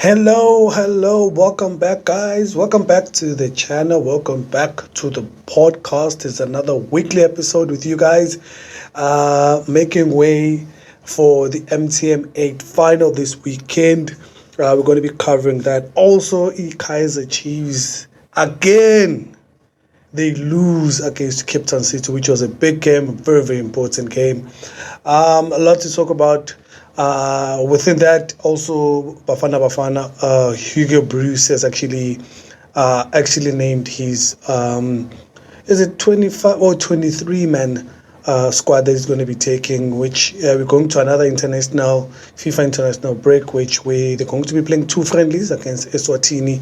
Hello, welcome back, guys. Welcome back to the channel. Welcome back to the podcast. It's another weekly episode with you guys, making way for the MTM 8 final this weekend. We're going to be covering that. Also, Kaizer Chiefs again. They lose against Cape Town City, which was a big game, a very, very important game. A lot to talk about. Within that, also Bafana, Hugo Bruce has actually named his is it 25 or 23 man squad that he's going to be taking, which we're going to another international FIFA international break, which they're going to be playing two friendlies against Eswatini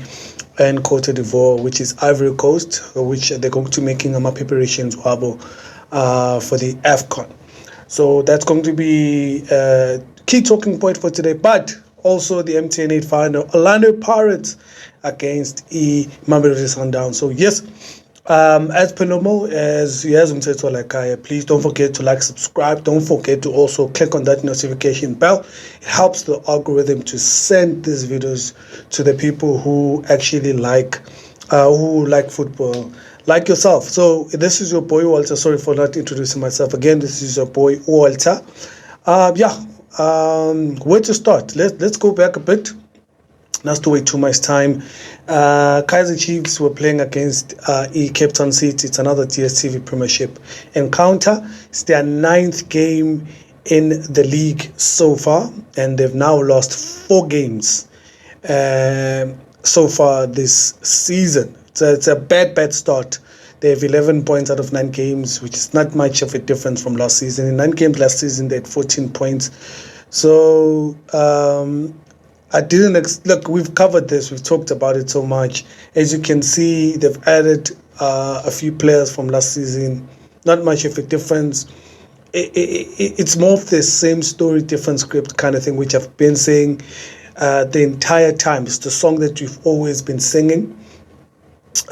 and Cote d'Ivoire, which is Ivory Coast, which they're going to making a preparations wabo for the AFCON. So that's going to be a key talking point for today. But also the MTN 8 final, Orlando Pirates against Mamelodi Sundowns. So yes, as per normal, as umthetho like Kaya, please don't forget to like, subscribe. Don't forget to also click on that notification bell. It helps the algorithm to send these videos to the people who actually like football, like yourself. So this is your boy Walter. Sorry for not introducing myself again. This is your boy Walter. Where to start? Let's go back a bit. Not to wait too much time. Kaizer Chiefs were playing against Cape Town City. It's another DStv Premiership encounter. It's their 9th game in the league so far, and they've now lost 4 games so far this season. It's a bad start. They have 11 points out of 9 games, which is not much of a difference from last season. In 9 games last season, they had 14 points. So I didn't look. We've covered this. We've talked about it so much. As you can see, they've added a few players from last season. Not much of a difference. It's more of the same story, different script kind of thing, which I've been saying the entire time. It's the song that you've always been singing.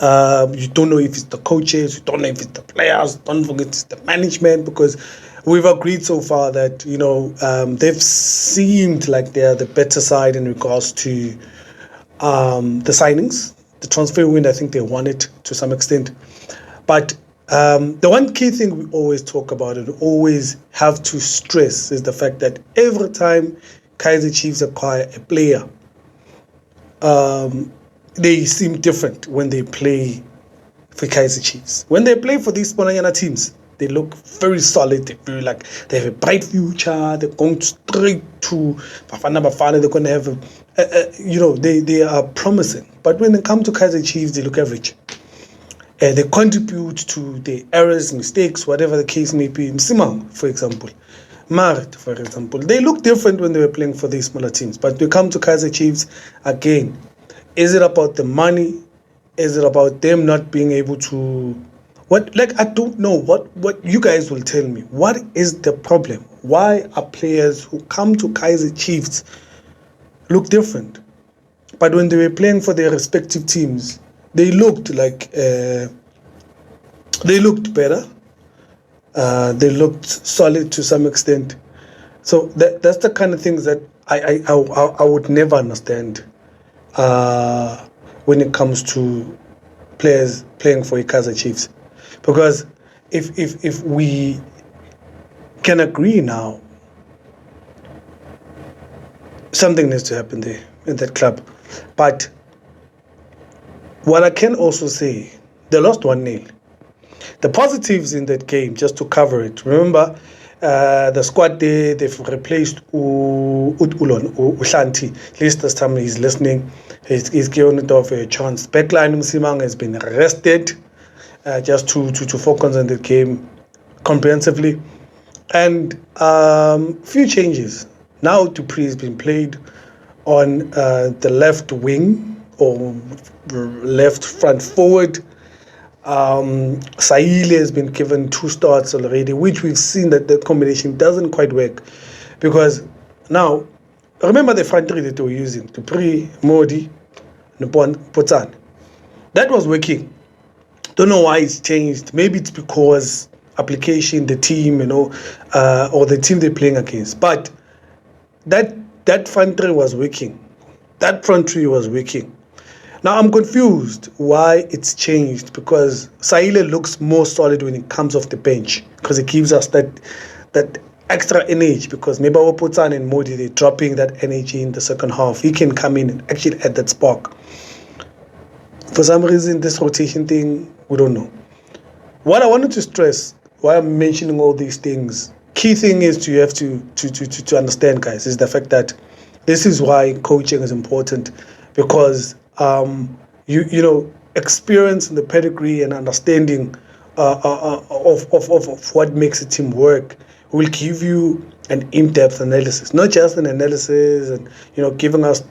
You don't know if it's the coaches, you don't know if it's the players, don't forget it's the management, because we've agreed so far that they've seemed like they're the better side in regards to the signings, the transfer window. I think they won it to some extent, but the one key thing we always talk about and always have to stress is the fact that every time Kaizer Chiefs acquire a player, they seem different when they play for Kaizer Chiefs. When they play for these Spanayana teams, they look very solid. They have a bright future. They're going straight to Bafana. They're going to have they are promising. But when they come to Kaizer Chiefs, they look average. They contribute to the errors, mistakes, whatever the case may be. Msimang, for example. Marit, for example. They look different when they were playing for these smaller teams. But we come to Kaizer Chiefs again. Is it about the money? Is it about them not being able to... I don't know. What you guys will tell me. What is the problem? Why are players who come to Kaizer Chiefs look different? But when they were playing for their respective teams, they looked like... they looked better. They looked solid to some extent. So that's the kind of things that I would never understand when it comes to players playing for Kaizer Chiefs, because if we can agree now, something needs to happen there in that club. But what I can also say, they lost 1-0. The positives in that game, just to cover it, remember the squad there, they've replaced Ushanti. At least this time he's listening. He's given it off a chance. Backline Msimang has been arrested just to focus on the game comprehensively. And few changes. Now Dupree has been played on the left wing or left front forward. Saile has been given 2 starts already, which we've seen that the combination doesn't quite work, because now remember the front three that they were using: Dupree, Modi, Potsane. That was working. Don't know why it's changed. Maybe it's because application, the team, or the team they're playing against. But that front three was working. That front three was working. Now I'm confused why it's changed, because Saile looks more solid when it comes off the bench, because it gives us that extra energy, because maybe Opotan and Modi, they're dropping that energy in the second half. He can come in and actually add that spark. For some reason, this rotation thing, we don't know. What I wanted to stress, why I'm mentioning all these things, key thing is you have to understand, guys, is the fact that this is why coaching is important, because you know, experience and the pedigree and understanding of what makes a team work will give you an in-depth analysis, not just an analysis and, you know, giving us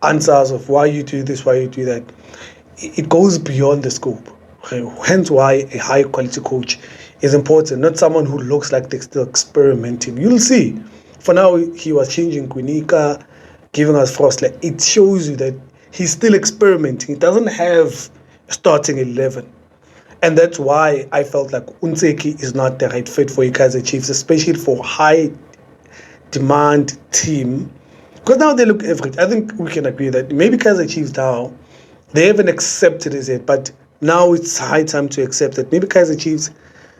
answers of why you do this, why you do that. It goes beyond the scope. Hence why a high quality coach is important, not someone who looks like they're still experimenting. You'll see. For now, he was changing Kunika, giving us Frostler. It shows you that he's still experimenting. He doesn't have a starting 11. And that's why I felt like Unseki is not the right fit for Kaizer Chiefs, especially for high demand team. Because now they look average. I think we can agree that maybe Kaizer Chiefs now, they haven't accepted it yet, but now it's high time to accept that maybe Kaizer Chiefs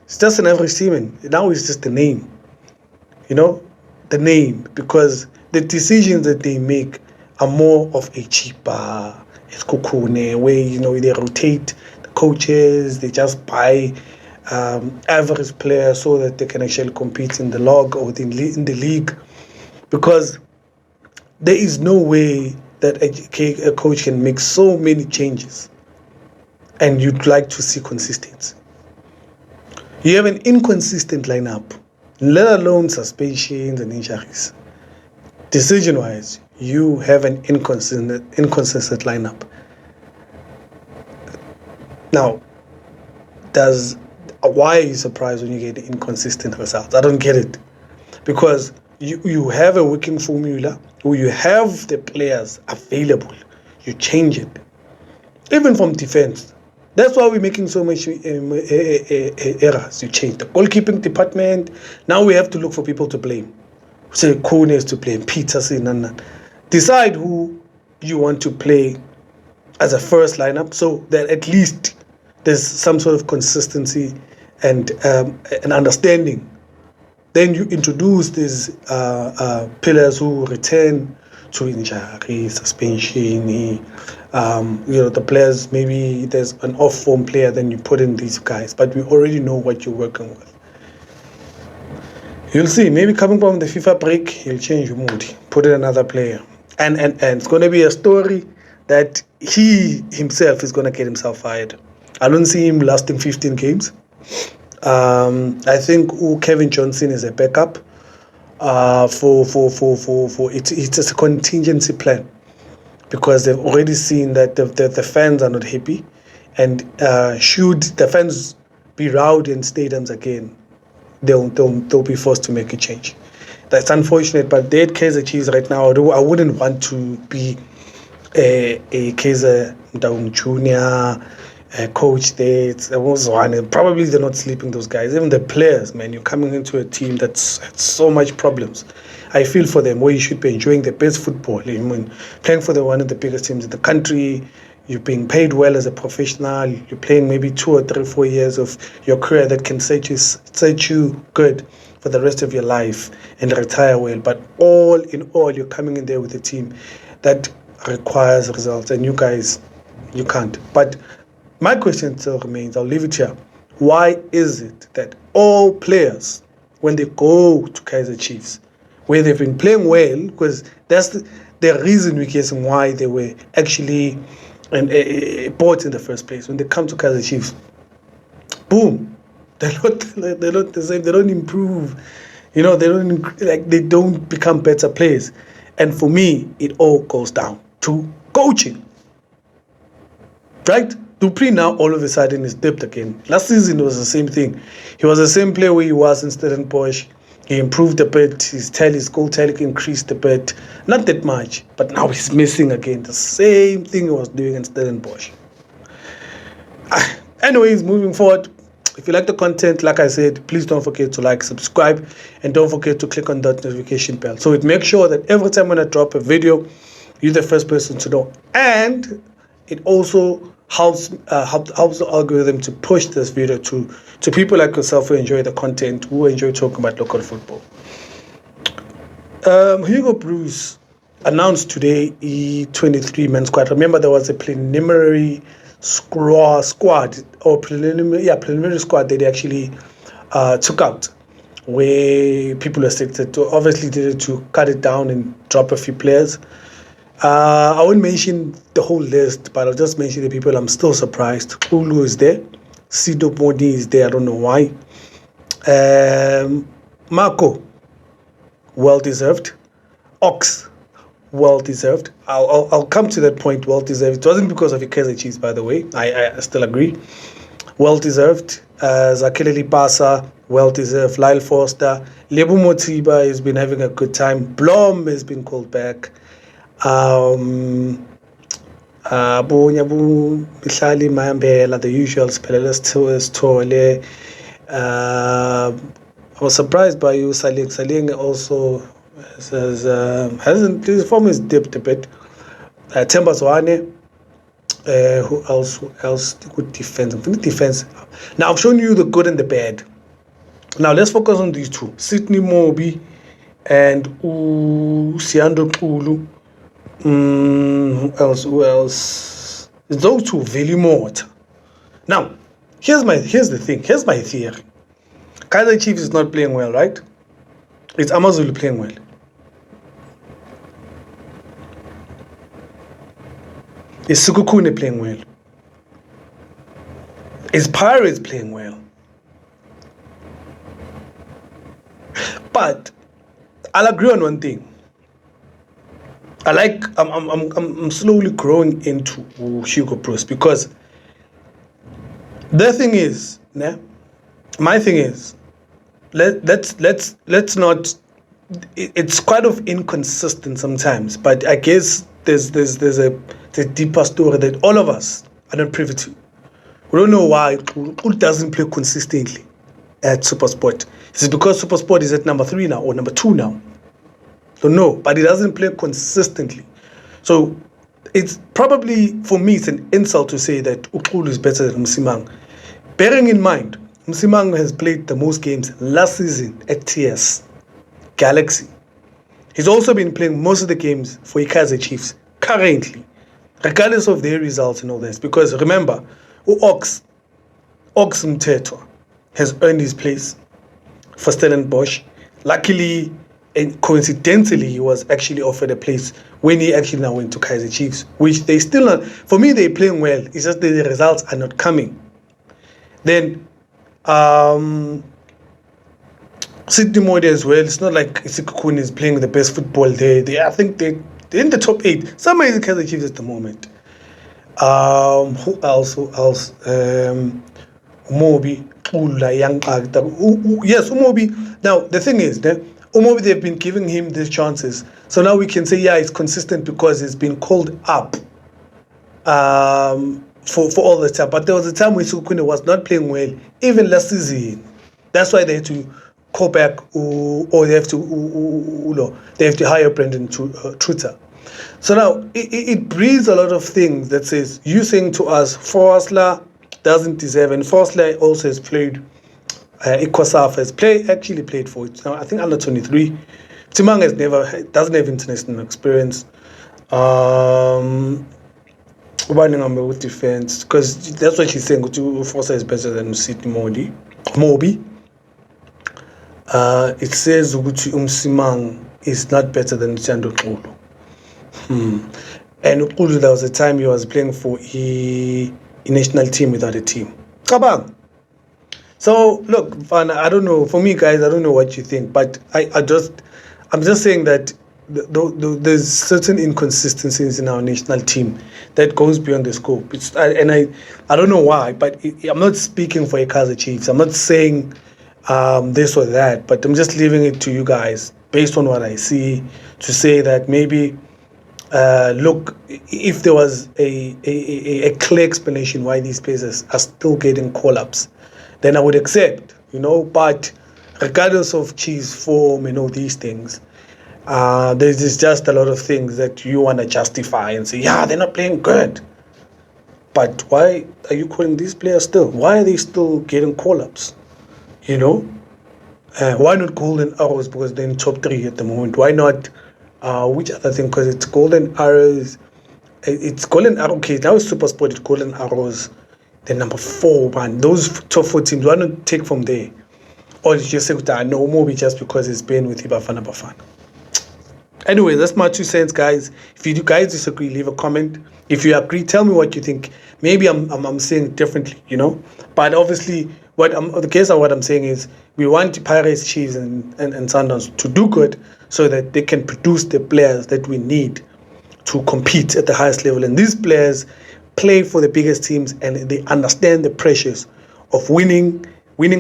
is just an average team. And now it's just the name. You know, the name, because the decisions that they make are more of a cheaper Kukune, where, you know, they rotate the coaches, they just buy average players so that they can actually compete in the log or in the league, because there is no way that a coach can make so many changes and you'd like to see consistency. You have an inconsistent lineup, let alone suspensions and injuries. Decision-wise, you have an inconsistent lineup. Now, why are you surprised when you get inconsistent results? I don't get it. Because you have a working formula, or you have the players available, you change it. Even from defense. That's why we're making so much errors. You change the goalkeeping department. Now we have to look for people to blame. Say Kone is to blame, Peterson, and decide who you want to play as a first lineup, so that at least there's some sort of consistency and an understanding. Then you introduce these pillars who return to injury, suspension. You know, the players, maybe there's an off-form player, then you put in these guys. But we already know what you're working with. You'll see, maybe coming from the FIFA break, he'll change your mood, put in another player. And it's going to be a story that he himself is going to get himself fired. I don't see him lasting 15 games. I think Kevin Johnson is a backup for it's a contingency plan, because they've already seen that the fans are not happy, and should the fans be rowdy in stadiums again, they'll be forced to make a change. That's unfortunate, but they're at Kaizer Chiefs right now. I wouldn't want to be a Kaizer Down Junior coach there. Probably they're not sleeping, those guys. Even the players, man, you're coming into a team that's had so much problems. I feel for them, where you should be enjoying the best football. I mean, playing for one of the biggest teams in the country, you're being paid well as a professional, you're playing maybe 2 or 3, 4 years of your career that can set you good for the rest of your life and retire well. But all in all, you're coming in there with a team that requires results, and you guys, you can't. But my question still remains, I'll leave it here. Why is it that all players, when they go to Kaizer Chiefs, where they've been playing well, because that's the reason we're guessing why they were actually bought in the first place, when they come to Kaizer Chiefs, boom, they're not the same. They don't improve. You know, they don't become better players. And for me, it all goes down to coaching. Right? Dupree now all of a sudden is dipped again. Last season it was the same thing. He was the same player where he was in Stellenbosch. He improved a bit. His goal tally increased a bit. Not that much, but now he's missing again. The same thing he was doing in Stellenbosch. Anyways, moving forward. If you like the content, like I said, please don't forget to like, subscribe, and don't forget to click on that notification bell. So it makes sure that every time when I drop a video, You're the first person to know. And it also helps the algorithm to push this video to people like yourself who enjoy the content, who enjoy talking about local football. Hugo Bruce announced today the 23-man squad. Remember, there was a preliminary squad or preliminary squad that they actually took out, where people were selected to obviously did it to cut it down and drop a few players. I won't mention the whole list, but I'll just mention the people I'm still surprised. Ulu is there. Sido Modi is there. I don't know why. Marco, well deserved. Ox, well deserved. I'll come to that point. Well deserved. It wasn't because of the Kaizer Chiefs, by the way. I still agree. Well deserved. Zakele Lipasa, well deserved. Lyle Forster, Lebu Motiba has been having a good time. Blom has been called back. Abu Nyabu Bihlali Mayambela, the usual Speleles Tole. I was surprised by you, Saling. Saling also hasn't, his form is dipped a bit. Temba Zwane, who else? Good defense. Now I've shown you the good and the bad. Now let's focus on these two: Sydney Mobi and Siando Kulu. Who else? Those two value more. Now, here's the thing. Here's my theory. Kaizer Chiefs is not playing well, right? It's Amazulu playing well. Is Sukukune playing well? Is Pirates playing well? But I'll agree on one thing. I'm slowly growing into Hugo Bruce, because the thing is, my thing is, let's not. It's quite of inconsistent sometimes, but I guess there's a deeper story that all of us are not privy to. We don't know why Kul doesn't play consistently at SuperSport. Is it because SuperSport is at number 3 now or number 2 now? Don't know, but he doesn't play consistently. So it's probably, for me, it's an insult to say that Ukulu is better than Msimang. Bearing in mind, Msimang has played the most games last season at TS Galaxy. He's also been playing most of the games for Kaizer Chiefs currently, regardless of their results and all this. Because remember, Ox Mteto has earned his place for Stellenbosch. Luckily and coincidentally, he was actually offered a place when he actually now went to Kaizer Chiefs, which they still not. For me, they're playing well. It's just the results are not coming. Then, Sydney Modi as well. It's not like Isikukun is playing the best football there. I think they're in the top 8. Somewhere in the Kaizer Chiefs at the moment. Who else? Umobi, Ula, Young yes, Umobi. Now, the thing is, Umobi, they've been giving him these chances. So now we can say, yeah, it's consistent because he's been called up for all the time. But there was a time when Sukune was not playing well, even last season. That's why they had to call back, or they have to hire Brendan Truter. So now it breeds a lot of things that says, you saying to us, Forsler doesn't deserve, and Forsler also has played. Ikwasaf has actually played for it. Now, I think under 23. Timang doesn't have international experience. With defense, because that's what she's saying. Forza is better than Sydney Mobi. It says Umsimang is not better than Chando Kulu. And Kulu, there was a time he was playing for a national team without a team. Kabang. So look, Bafana, I don't know. For me, guys, I don't know what you think, but I'm just saying that there's certain inconsistencies in our national team that goes beyond the scope. I don't know why, but I'm not speaking for Kaizer Chiefs. I'm not saying this or that, but I'm just leaving it to you guys based on what I see to say that maybe look, if there was a clear explanation why these players are still getting call-ups, then I would accept, but regardless of Chiefs' form and all these things, There's just a lot of things that you want to justify and say, yeah, they're not playing good. But why are you calling these players still? Why are they still getting call-ups? You know? Why not Golden Arrows? Because they're in top 3 at the moment. Why not, which other thing? Because it's Golden Arrows. It's Golden Arrows. Okay, now it's Super Sport. It's Golden Arrows. The number 4, man. Those top 4 teams, why not take from there? Or you just say, no more just because it's been with Bafana. Anyway, that's my 2 cents, guys. If you guys disagree, leave a comment. If you agree, tell me what you think. Maybe I'm saying it differently, you know. But obviously, what I'm saying is we want Pirates, Chiefs, and Sundowns to do good so that they can produce the players that we need to compete at the highest level. And these players play for the biggest teams, and they understand the pressures of winning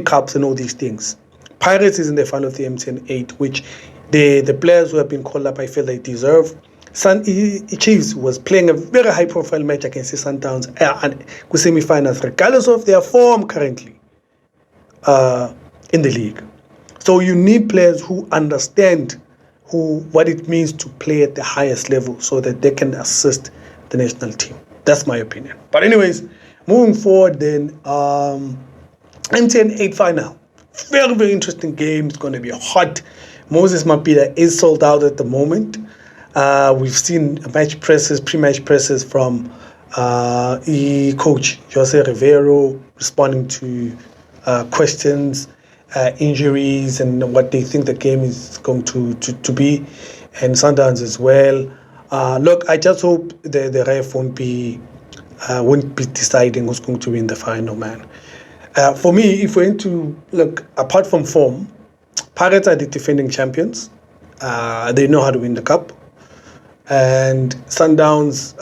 cups and all these things. Pirates is in the final of the MTN 8, which the players who have been called up, I feel they deserve. Chiefs was playing a very high-profile match against the Sundowns and semi-finals, regardless of their form currently in the league. So you need players who understand what it means to play at the highest level so that they can assist the national team. That's my opinion. But anyways, moving forward then, MTN 8 final. Very, very interesting game. It's going to be hot. Moses Mapida is sold out at the moment. We've seen pre-match presses from coach Jose Rivero responding to questions, injuries, and what they think the game is going to be, and Sundowns as well. Look, I just hope the ref won't be deciding who's going to win the final, man. For me, if we're into, look, apart from form, Pirates are the defending champions. They know how to win the cup. And Sundowns,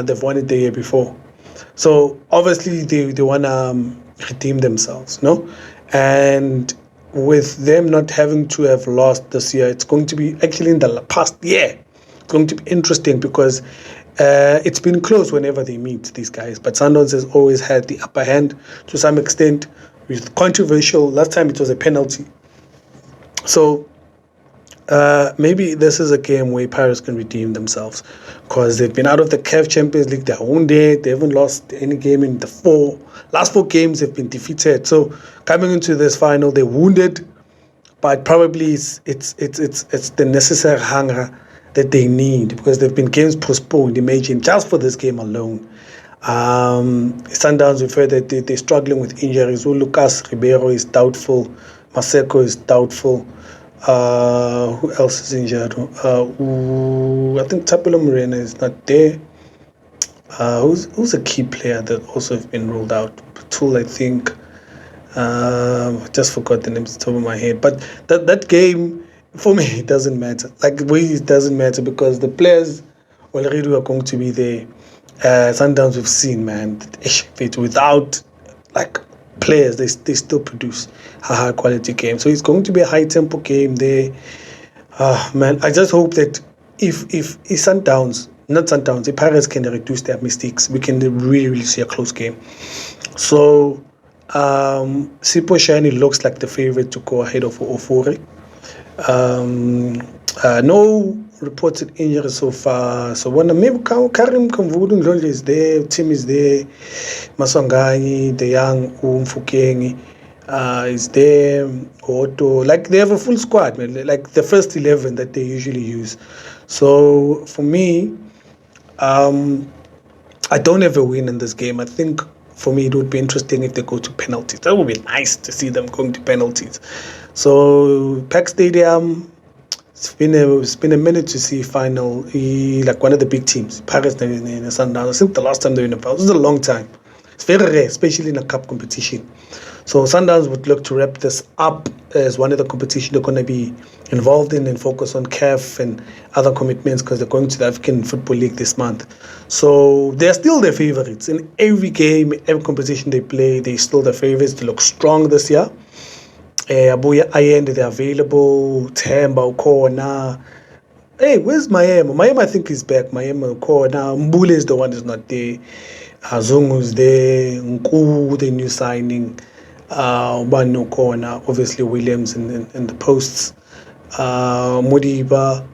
they've won it the year before. So obviously they want to redeem themselves, no? And with them not having to have lost this year, it's going to be actually in the past year. It's going to be interesting because it's been close whenever they meet these guys. But Sundowns has always had the upper hand to some extent. With controversial, last time it was a penalty. So maybe this is a game where Pirates can redeem themselves because they've been out of the CAF Champions League their own day. They haven't lost any game in the last 4 games. They've been defeated. So coming into this final, they're wounded, but probably it's the necessary hunger that they need because they've been games postponed. Imagine just for this game alone. Sundowns, we've heard that they're struggling with injuries. Lucas Ribeiro is doubtful. Maseko is doubtful. Who else is injured? I think Tapelo Morena is not there. Who's a key player that also have been ruled out? Patul, I think. Just forgot the names top of my head. But that game, for me, it doesn't matter. Like, it doesn't matter because the players already are going to be there. Sundowns, we've seen, man, without like players, they still produce a high quality game. So it's going to be a high tempo game there. Man, I just hope that if Sundowns, not Sundowns, the Pirates can reduce their mistakes, we can really, really see a close game. So Sipo Shiny looks like the favorite to go ahead of Ofori. No reported injuries so far. So when maybe Karim Kamvudu Ndlondle is there, team is there, Maswanganyi, the young Umfukengi is there, Otto. Like they have a full squad, man. Like the first 11 that they usually use. So for me, I don't have a win in this game. I think for me it would be interesting if they go to penalties. That would be nice to see them going to penalties. So Pack Stadium. It's been a minute to see final, like one of the big teams, Pirates in the Sundowns. I think the last time they were in the final, this is a long time. It's very rare, especially in a cup competition. So Sundowns would look to wrap this up as one of the competition they're going to be involved in and focus on CAF and other commitments because they're going to the African Football League this month. So they're still the favorites. In every game, every competition they play, they're still the favorites. They look strong this year. Abuya Ayende, they're available. Temba Ukona. Hey, where's Mayema? Mayema, I think, is back. Mayema Ukona. Mbule is the one who's not there. Zungu's there. Nku, the new signing. Ubani Ukona. Obviously, Williams in the posts. Modiba.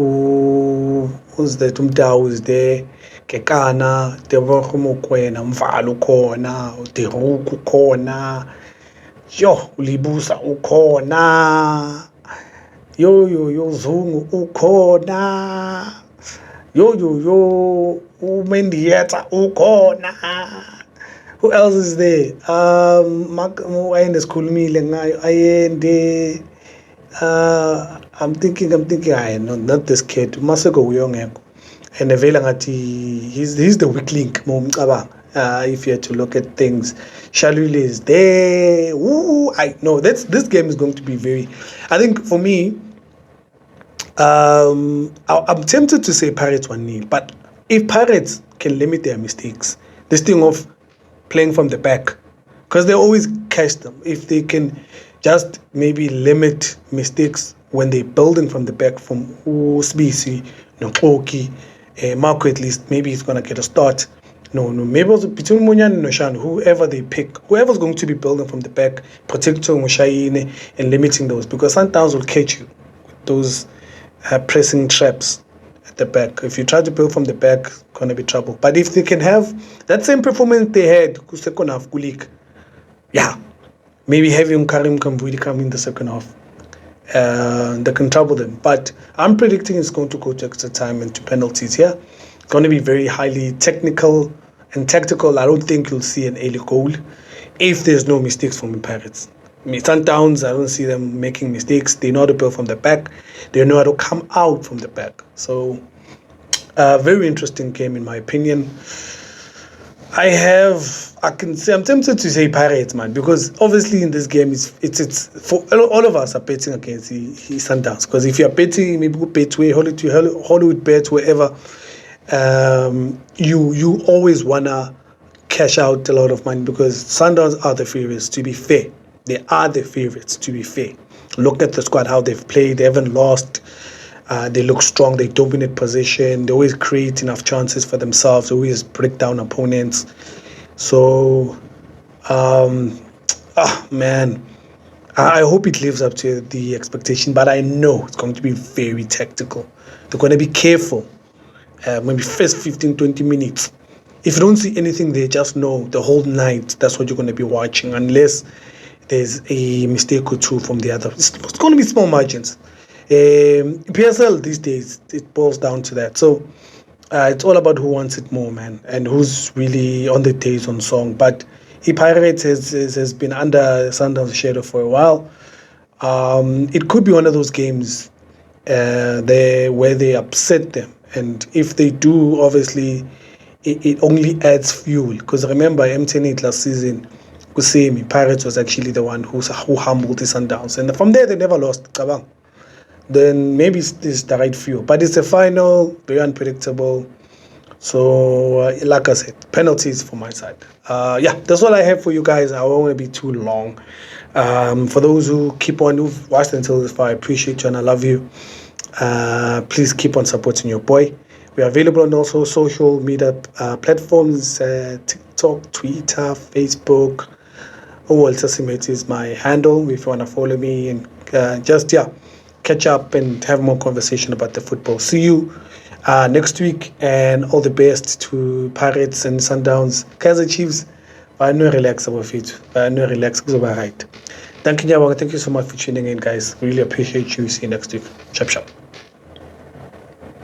who's that? Umdao is there. Kekana, Tebogo Mokwena, Mvalo ukhona, uDeruku ukhona. Yo, uLibusa ukhona. Yo, Zungu ukhona. Yo, uMendieta ukhona. Who else is there? Ayende sikhulumile ngayo. Ayende. I'm thinking, no, not this kid. Maseko uyongeko. And Vela ngati, he's the weak link. If you had to look at things, Shalule is there. Ooh, I know this game is going to be very. I think for me, I'm tempted to say Pirates 1-0, but if Pirates can limit their mistakes, this thing of playing from the back, because they always catch them. If they can just maybe limit mistakes when they're building from the back, from Spisi, Nokoki, Marco, at least maybe he's gonna get a start. No, maybe also between Munyan and Noshan, whoever they pick, whoever's going to be building from the back, protecting Mushaine and limiting those, because Sundowns will catch you with those pressing traps at the back. If you try to build from the back, it's gonna be trouble. But if they can have that same performance they had, second half, Kulik, yeah, maybe having Karim Kambuidi come in the second half, they can trouble them. But I'm predicting it's going to go to extra time and to penalties here. It's going to be very highly technical and tactical. I don't think you'll see an early goal if there's no mistakes from the Pirates. Sundowns, I don't see them making mistakes. They know how to build from the back. They know how to come out from the back. So, very interesting game in my opinion. I'm tempted to say Pirates, man, because obviously in this game it's for all of us are betting against the Sundowns. Because if you're betting, maybe Betway, Hollywood Bet, wherever, you always wanna cash out a lot of money because Sundowns are the favorites. To be fair, they are the favorites. To be fair, look at the squad, how they've played. They haven't lost. They look strong. They dominate position. They always create enough chances for themselves. They always break down opponents. So, man, I hope it lives up to the expectation. But I know it's going to be very tactical. They're going to be careful. Maybe first 15, 20 minutes. If you don't see anything there, just know the whole night that's what you're going to be watching. Unless there's a mistake or two from the other. It's going to be small margins. PSL these days, it boils down to that. So it's all about who wants it more, man, and who's really on the days on song. But Pirates has been under Sundowns' shadow for a while. It could be one of those games where they upset them. And if they do, obviously, it only adds fuel. Because remember, M10 last season, Kusemi, Pirates was actually the one who humbled the Sundowns. And from there, they never lost. Then maybe it's the right fuel. But it's a final, very unpredictable. So, like I said, penalties for my side. That's all I have for you guys. I won't want to be too long. For those who've watched until this far, I appreciate you and I love you. Please keep on supporting your boy. We are available on also social media platforms, TikTok, Twitter, Facebook. Walter is my handle if you want to follow me and catch up and have more conversation about the football. See you next week and all the best to Pirates and Sundowns. Kaizer Chiefs, I know relax about it. I know relax because right. Thank you so much for tuning in, guys. Really appreciate you. See you next week. Chop chop.